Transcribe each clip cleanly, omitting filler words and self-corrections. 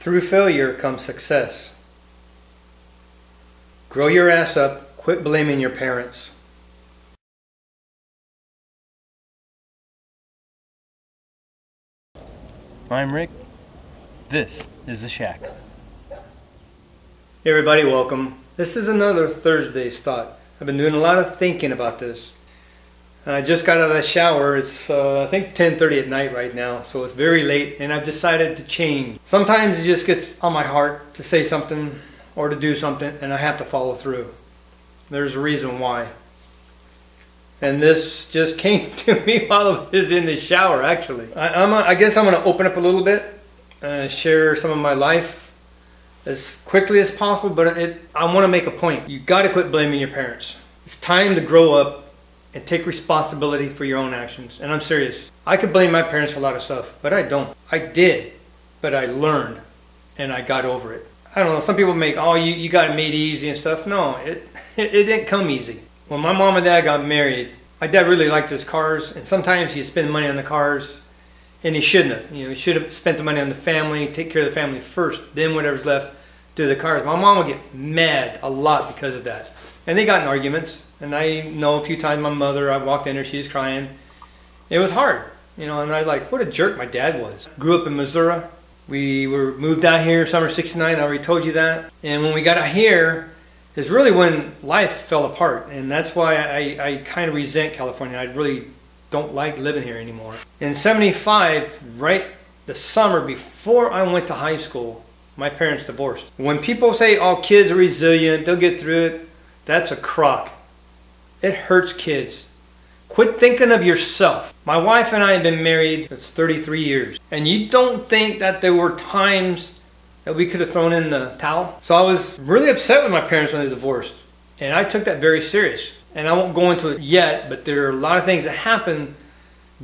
Through failure comes success. Grow your ass up. Quit blaming your parents. I'm Rick. This is The Shack. Hey everybody, welcome. This is another Thursday's thought. I've been doing a lot of thinking about this. I just got out of the shower. It's I think 10:30 at night right now, so it's very late, and I've decided to change. Sometimes it just gets on my heart to say something or to do something, and I have to follow through. There's a reason why. And this just came to me while I was in the shower, actually. I guess I'm going to open up a little bit, share some of my life as quickly as possible, but I want to make a point. You got to quit blaming your parents. It's time to grow up and take responsibility for your own actions. And I'm serious. I could blame my parents for a lot of stuff, but I don't. I did, but I learned and I got over it. I don't know, some people make, oh, you got it made easy and stuff. No, it didn't come easy. When my mom and dad got married, my dad really liked his cars, and sometimes he'd spend money on the cars, and he shouldn't have. You know, he should have spent the money on the family, take care of the family first, then whatever's left, do the cars. My mom would get mad a lot because of that. And they got in arguments. And I know a few times my mother, I walked in there, she was crying. It was hard, you know, and I like, what a jerk my dad was. Grew up in Missouri. We were moved out here summer '69, I already told you that. And when we got out here, is really when life fell apart. And that's why I kind of resent California. I really don't like living here anymore. In '75, right the summer before I went to high school, my parents divorced. When people say, oh, kids are resilient, they'll get through it, that's a crock. It hurts kids. Quit thinking of yourself. My wife and I have been married, it's 33 years. And you don't think that there were times that we could have thrown in the towel? So I was really upset with my parents when they divorced. And I took that very serious. And I won't go into it yet, but there are a lot of things that happened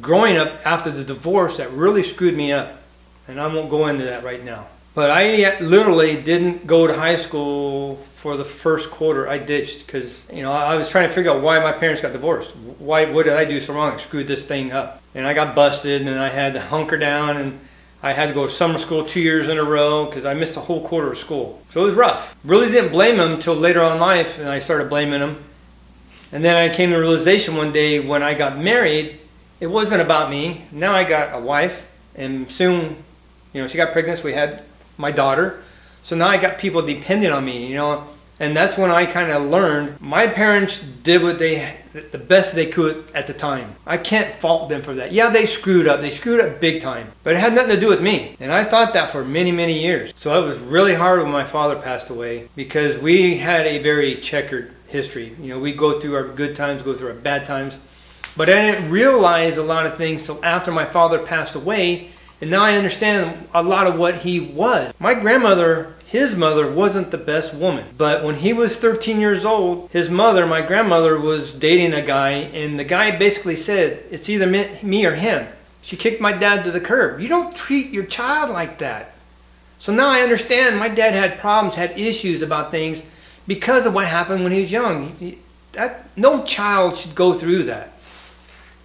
growing up after the divorce that really screwed me up. And I won't go into that right now. But I literally didn't go to high school for the first quarter. I ditched because, you know, I was trying to figure out why my parents got divorced. What did I do so wrong? I screwed this thing up. And I got busted, and I had to hunker down, and I had to go to summer school 2 years in a row because I missed a whole quarter of school. So it was rough. Really didn't blame them until later on in life, and I started blaming them. And then I came to the realization one day when I got married, it wasn't about me. Now I got a wife, and soon, you know, she got pregnant, so we had my daughter. So now I got people depending on me, you know, and that's when I kind of learned my parents did what the best they could at the time. I can't fault them for that. Yeah, they screwed up big time, but it had nothing to do with me. And I thought that for many, many years. So it was really hard when my father passed away because we had a very checkered history. You know, we go through our good times, go through our bad times, but I didn't realize a lot of things till after my father passed away. And now I understand a lot of what he was. My grandmother, his mother, wasn't the best woman. But when he was 13 years old, his mother, my grandmother, was dating a guy. And the guy basically said, it's either me or him. She kicked my dad to the curb. You don't treat your child like that. So now I understand my dad had problems, had issues about things because of what happened when he was young. No child should go through that.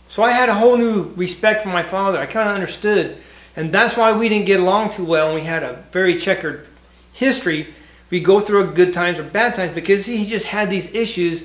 So I had a whole new respect for my father. I kind of understood. And that's why we didn't get along too well, and we had a very checkered history. We go through good times or bad times because he just had these issues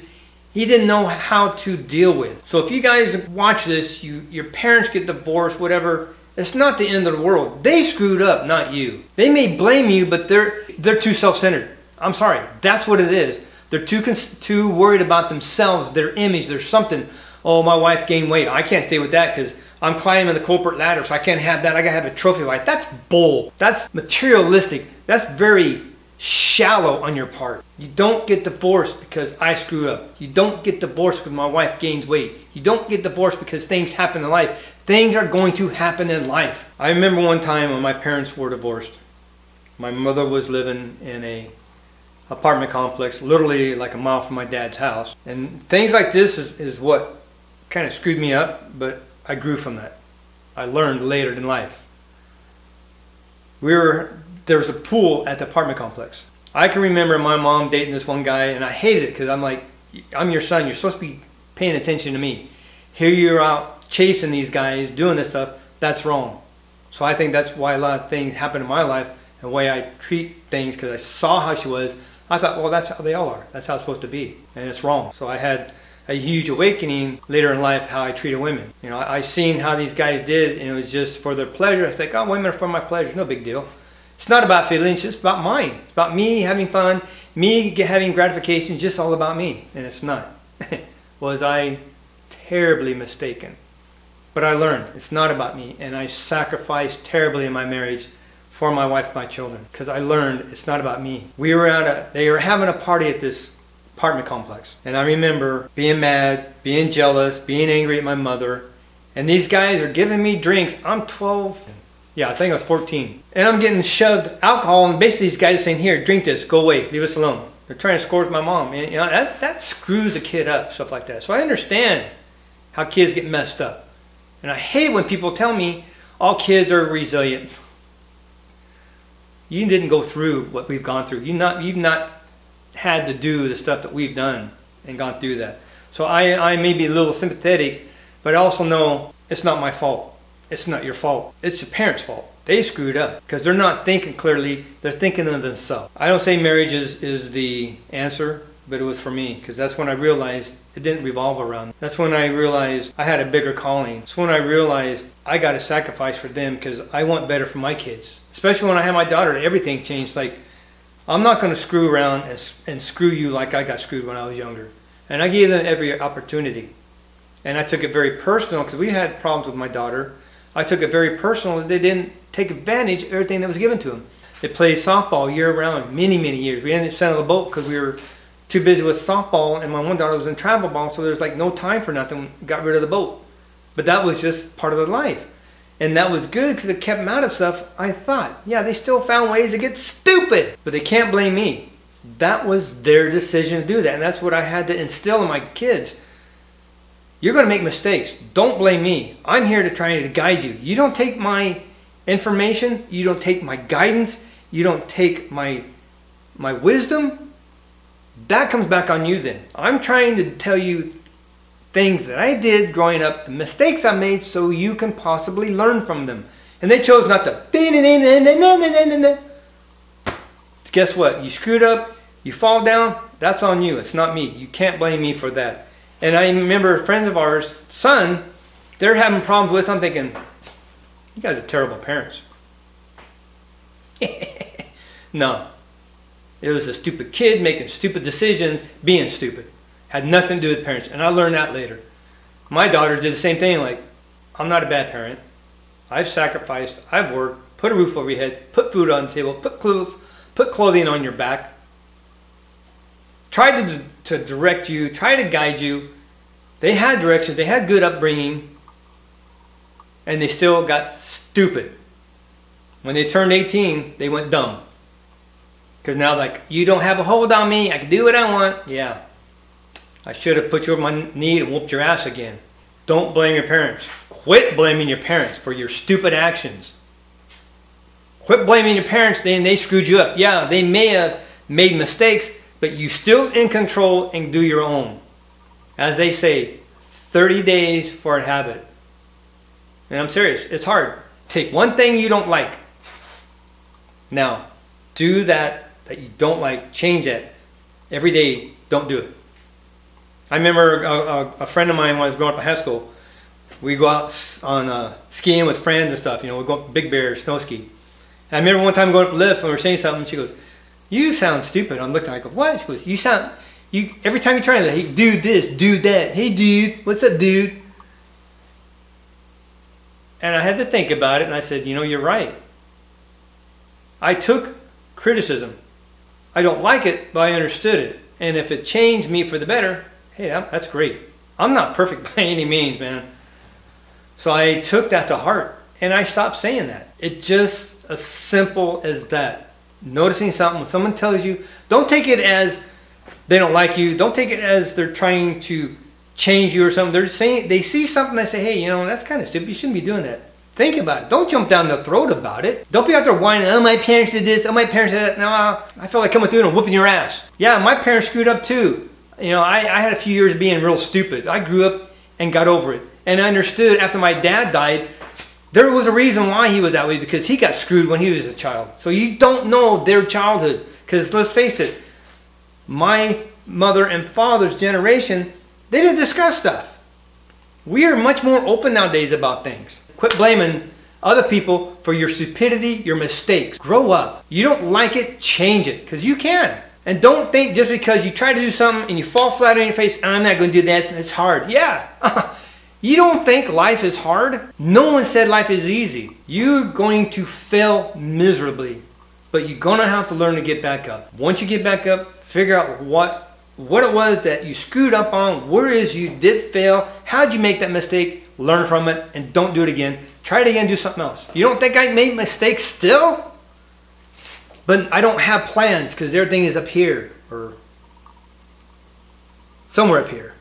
he didn't know how to deal with. So if you guys watch this, your parents get divorced, whatever, it's not the end of the world. They screwed up, not you. They may blame you, but they're too self-centered. I'm sorry, that's what it is. They're too worried about themselves, their image, their something. Oh, my wife gained weight. I can't stay with that because I'm climbing the corporate ladder, so I can't have that. I gotta have a trophy wife. That's bull. That's materialistic. That's very shallow on your part. You don't get divorced because I screw up. You don't get divorced because my wife gains weight. You don't get divorced because things happen in life. Things are going to happen in life. I remember one time when my parents were divorced. My mother was living in a apartment complex, literally like a mile from my dad's house. And things like this is what kind of screwed me up, but I grew from that. I learned later in life. There was a pool at the apartment complex. I can remember my mom dating this one guy, and I hated it because I'm like, I'm your son. You're supposed to be paying attention to me. Here you're out chasing these guys, doing this stuff. That's wrong. So I think that's why a lot of things happen in my life and the way I treat things, because I saw how she was, I thought, well, that's how they all are. That's how it's supposed to be, and it's wrong. So I had a huge awakening later in life how I treated women. You know, I seen how these guys did, and it was just for their pleasure. I was like, oh, women are for my pleasure. No big deal. It's not about feelings, it's about mine. It's about me having fun, me having gratification, just all about me. And it's not. Was I terribly mistaken? But I learned it's not about me, and I sacrificed terribly in my marriage for my wife and my children, because I learned it's not about me. They were having a party at this apartment complex, and I remember being mad, being jealous, being angry at my mother, and these guys are giving me drinks. I'm 12. Yeah, I think I was 14. And I'm getting shoved alcohol, and basically these guys saying, here, drink this, go away, leave us alone. They're trying to score with my mom. And, you know, that screws a kid up, stuff like that. So I understand how kids get messed up. And I hate when people tell me all kids are resilient. You didn't go through what we've gone through. You've not had to do the stuff that we've done and gone through that. So I may be a little sympathetic, but I also know it's not my fault. It's not your fault. It's your parents' fault. They screwed up because they're not thinking clearly. They're thinking of themselves. I don't say marriage is the answer, but it was for me, because that's when I realized it didn't revolve around. That's when I realized I had a bigger calling. That's when I realized I got to sacrifice for them, because I want better for my kids. Especially when I had my daughter, everything changed. Like, I'm not going to screw around and screw you like I got screwed when I was younger. And I gave them every opportunity. And I took it very personal, because we had problems with my daughter. I took it very personal that they didn't take advantage of everything that was given to them. They played softball year-round, many years. We ended up sending the boat because we were too busy with softball, and my one daughter was in travel ball, so there's like no time for nothing. Got rid of the boat. But that was just part of their life. And that was good because it kept them out of stuff. I thought, yeah, they still found ways to get stupid, but they can't blame me. That was their decision to do that, and that's what I had to instill in my kids. You're going to make mistakes. Don't blame me. I'm here to try to guide you. You don't take my information. You don't take my guidance. You don't take my wisdom. That comes back on you then. I'm trying to tell you things that I did growing up, the mistakes I made, so you can possibly learn from them. And they chose not to. Guess what? You screwed up. You fall down. That's on you. It's not me. You can't blame me for that. And I remember friends of ours, son, they're having problems with. I'm thinking, you guys are terrible parents. No. It was a stupid kid making stupid decisions, being stupid. Had nothing to do with parents. And I learned that later. My daughter did the same thing. Like, I'm not a bad parent. I've sacrificed. I've worked. Put a roof over your head. Put food on the table. Put clothing on your back. Tried to direct you, try to guide you. They had directions, they had good upbringing, and they still got stupid. When they turned 18, they went dumb. Because now, like, you don't have a hold on me, I can do what I want. Yeah, I should have put you over my knee and whooped your ass again. Don't blame your parents. Quit blaming your parents for your stupid actions. Quit blaming your parents, then they screwed you up. Yeah, they may have made mistakes, but you still in control and do your own. As they say, 30 days for a habit. And I'm serious, it's hard. Take one thing you don't like. Now, do that you don't like, change it. Every day, don't do it. I remember a friend of mine when I was growing up in high school, we go out on skiing with friends and stuff, you know, we go up Big Bear, snow ski. And I remember one time going up a lift and we were saying something, she goes, you sound stupid. I'm looking, I go, what? She goes, every time you try to, hey, do this, do that. Hey, dude, what's up, dude? And I had to think about it, and I said, you know, you're right. I took criticism. I don't like it, but I understood it. And if it changed me for the better, hey, that's great. I'm not perfect by any means, man. So I took that to heart, and I stopped saying that. It's just as simple as that. Noticing something, when someone tells you, don't take it as they don't like you. Don't take it as they're trying to change you or something. They're saying, they see something, they say, hey, you know, that's kind of stupid. You shouldn't be doing that. Think about it. Don't jump down the throat about it. Don't be out there whining, oh, my parents did this, oh, my parents did that. No, I feel like coming through and whooping your ass. Yeah, my parents screwed up too. You know, I had a few years being real stupid. I grew up and got over it. And I understood after my dad died, There was a reason why he was that way, because he got screwed when he was a child. So you don't know their childhood. Because let's face it, my mother and father's generation, they didn't discuss stuff. We are much more open nowadays about things. Quit blaming other people for your stupidity, your mistakes. Grow up. You don't like it, change it, because you can. And don't think just because you try to do something and you fall flat on your face, I'm not going to do that, it's hard. Yeah. You don't think life is hard? No one said life is easy. You're going to fail miserably, but you're going to have to learn to get back up. Once you get back up, figure out what it was that you screwed up on, where is you did fail, how'd you make that mistake, learn from it, and don't do it again. Try it again, do something else. You don't think I made mistakes still? But I don't have plans because everything is up here or somewhere up here.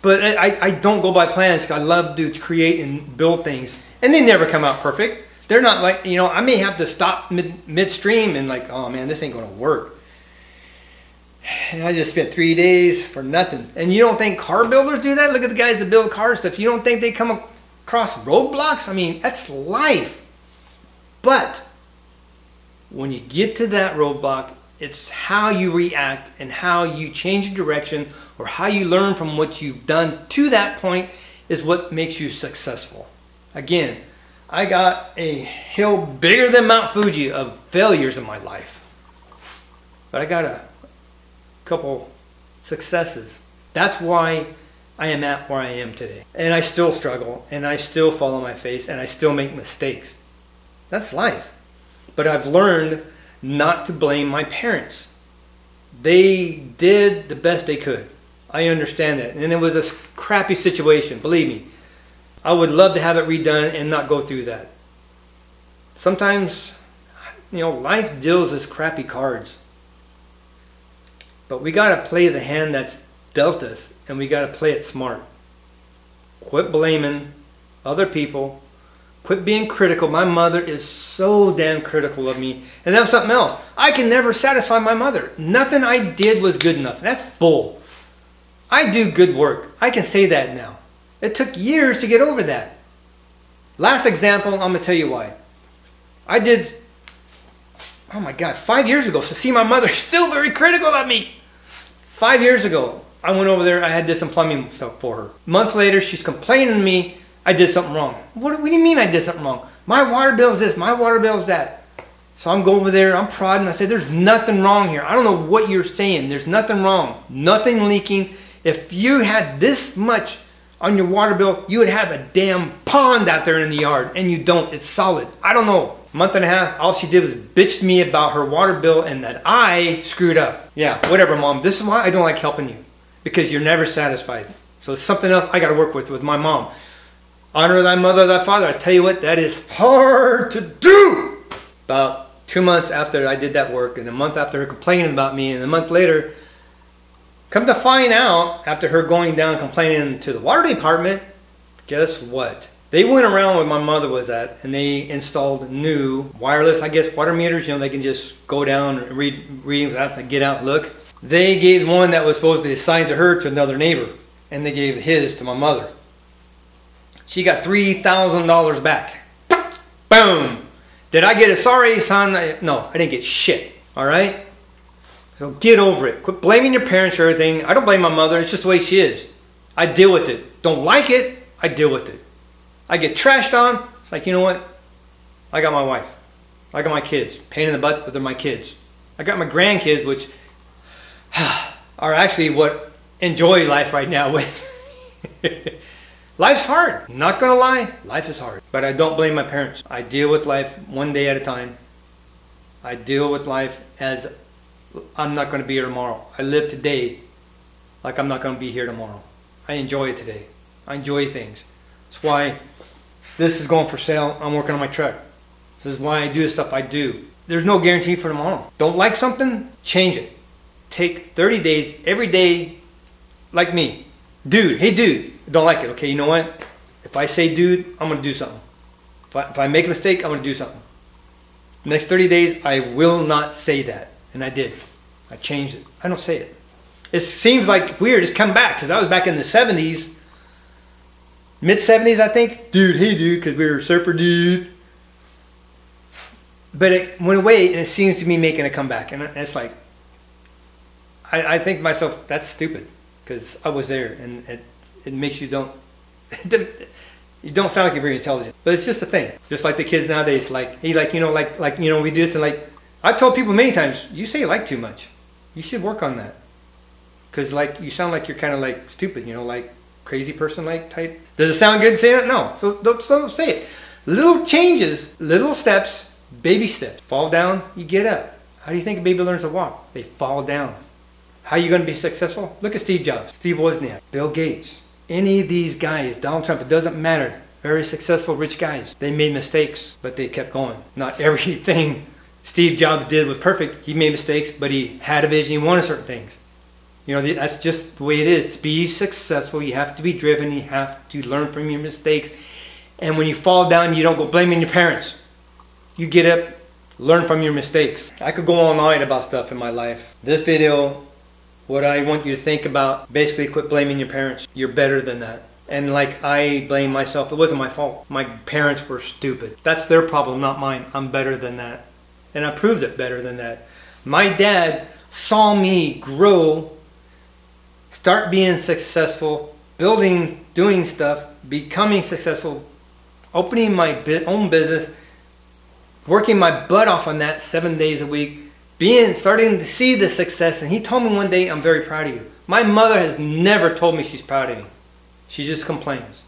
But I don't go by plans. I love to create and build things. And they never come out perfect. They're not like, you know, I may have to stop midstream and like, oh man, this ain't going to work. And I just spent 3 days for nothing. And you don't think car builders do that? Look at the guys that build car stuff. You don't think they come across roadblocks? I mean, that's life. But when you get to that roadblock, it's how you react and how you change your direction or how you learn from what you've done to that point is what makes you successful. Again, I got a hill bigger than Mount Fuji of failures in my life. But I got a couple successes. That's why I am at where I am today. And I still struggle and I still fall on my face and I still make mistakes. That's life. But I've learned not to blame my parents. They did the best they could. I understand that. And it was a crappy situation, believe me. I would love to have it redone and not go through that. Sometimes, you know, life deals us crappy cards. But we got to play the hand that's dealt us, and we got to play it smart. Quit blaming other people. Quit being critical. My mother is so damn critical of me. And that's something else. I can never satisfy my mother. Nothing I did was good enough. That's bull. I do good work. I can say that now. It took years to get over that. Last example, I'm going to tell you why. I did, oh my God, 5 years ago. So see, my mother is still very critical of me. 5 years ago, I went over there. I had did some plumbing stuff for her. A month later, she's complaining to me I did something wrong. What do you mean I did something wrong? My water bill is this, my water bill is that. So I'm going over there, I'm prodding, I say, there's nothing wrong here. I don't know what you're saying. There's nothing wrong. Nothing leaking. If you had this much on your water bill, you would have a damn pond out there in the yard. And you don't. It's solid. I don't know. A month and a half, all she did was bitch to me about her water bill and that I screwed up. Yeah, whatever, Mom. This is why I don't like helping you. Because you're never satisfied. So it's something else I got to work with my mom. Honor thy mother, thy father. I tell you what, that is hard to do. About 2 months after I did that work, and a month after her complaining about me, and a month later, come to find out, after her going down complaining to the water department, guess what? They went around where my mother was at, and they installed new wireless, I guess, water meters. You know, they can just go down and read readings out and get out and look. They gave one that was supposed to be assigned to her to another neighbor, and they gave his to my mother. She got $3,000 back. Boom. Did I get a sorry, son? No, I didn't get shit. All right? So get over it. Quit blaming your parents for everything. I don't blame my mother. It's just the way she is. I deal with it. Don't like it. I deal with it. I get trashed on. It's like, you know what? I got my wife. I got my kids. Pain in the butt, but they're my kids. I got my grandkids, which are actually what enjoy life right now with. Life's hard. Not gonna lie, life is hard. But I don't blame my parents. I deal with life one day at a time. I deal with life as I'm not gonna be here tomorrow. I live today like I'm not gonna be here tomorrow. I enjoy it today. I enjoy things. That's why this is going for sale. I'm working on my truck. This is why I do the stuff I do. There's no guarantee for tomorrow. Don't like something? Change it. Take 30 days, every day, like me. Dude, hey dude, don't like it. Okay, you know what? If I say dude, I'm going to do something. If I make a mistake, I'm going to do something. Next 30 days, I will not say that. And I did. I changed it. I don't say it. It seems like weird. It's come back because I was back in the 70s. Mid-70s, I think. Dude, hey dude, because we were surfer dude. But it went away, and it seems to be making a comeback. And it's like, I think to myself, that's stupid. Because I was there, and it makes you don't, you don't sound like you're very intelligent. But it's just a thing. Just like the kids nowadays, like, hey, like, you know, like, you know, we do this, and like, I've told people many times, you say you like too much. You should work on that. Because, like, you sound like you're kind of, like, stupid, you know, like, crazy person-like type. Does it sound good saying it? No. So don't say it. Little changes, little steps, baby steps. Fall down, you get up. How do you think a baby learns to walk? They fall down. How are you going to be successful? Look at Steve Jobs, Steve Wozniak, Bill Gates. Any of these guys, Donald Trump, it doesn't matter. Very successful, rich guys. They made mistakes, but they kept going. Not everything Steve Jobs did was perfect. He made mistakes, but he had a vision. He wanted certain things. You know, that's just the way it is. To be successful, you have to be driven. You have to learn from your mistakes. And when you fall down, you don't go blaming your parents. You get up, learn from your mistakes. I could go all night about stuff in my life. This video, what I want you to think about, basically quit blaming your parents. You're better than that. And like I blame myself, it wasn't my fault. My parents were stupid. That's their problem, not mine. I'm better than that. And I proved it better than that. My dad saw me grow, start being successful, building, doing stuff, becoming successful, opening my own business, working my butt off on that 7 days a week, starting to see the success. And he told me one day, I'm very proud of you. My mother has never told me she's proud of me. She just complains.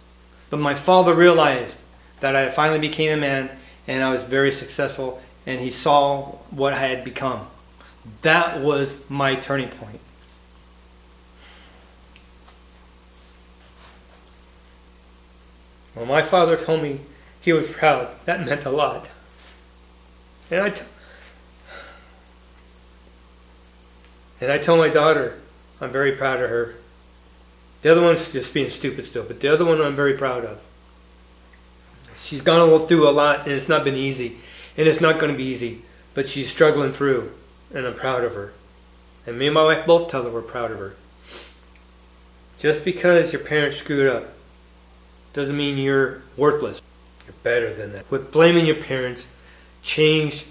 But my father realized that I finally became a man and I was very successful, and he saw what I had become. That was my turning point. When my father told me he was proud, that meant a lot. And I told my daughter I'm very proud of her. The other one's just being stupid still, but the other one I'm very proud of. She's gone through a lot, and it's not been easy. And it's not going to be easy, but she's struggling through, and I'm proud of her. And me and my wife both tell her we're proud of her. Just because your parents screwed up doesn't mean you're worthless. You're better than that. Quit blaming your parents. Change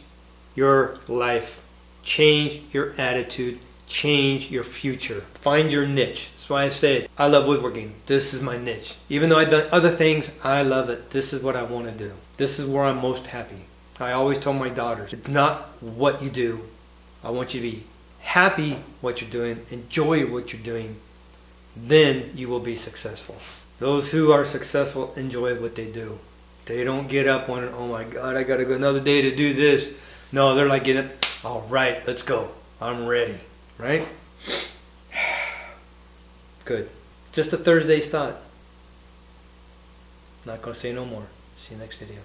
your life. Change your attitude. Change your future. Find your niche. That's why I say I love woodworking. This is my niche. Even though I've done other things, I love it. This is what I want to do. This is where I'm most happy. I always tell my daughters, it's not what you do. I want you to be happy what you're doing. Enjoy what you're doing. Then you will be successful. Those who are successful enjoy what they do. They don't get up wondering, oh my God, I got to go another day to do this. No, they're like, get up. All right, let's go. I'm ready. Right? Good. Just a Thursday's thought. Not going to say no more. See you next video.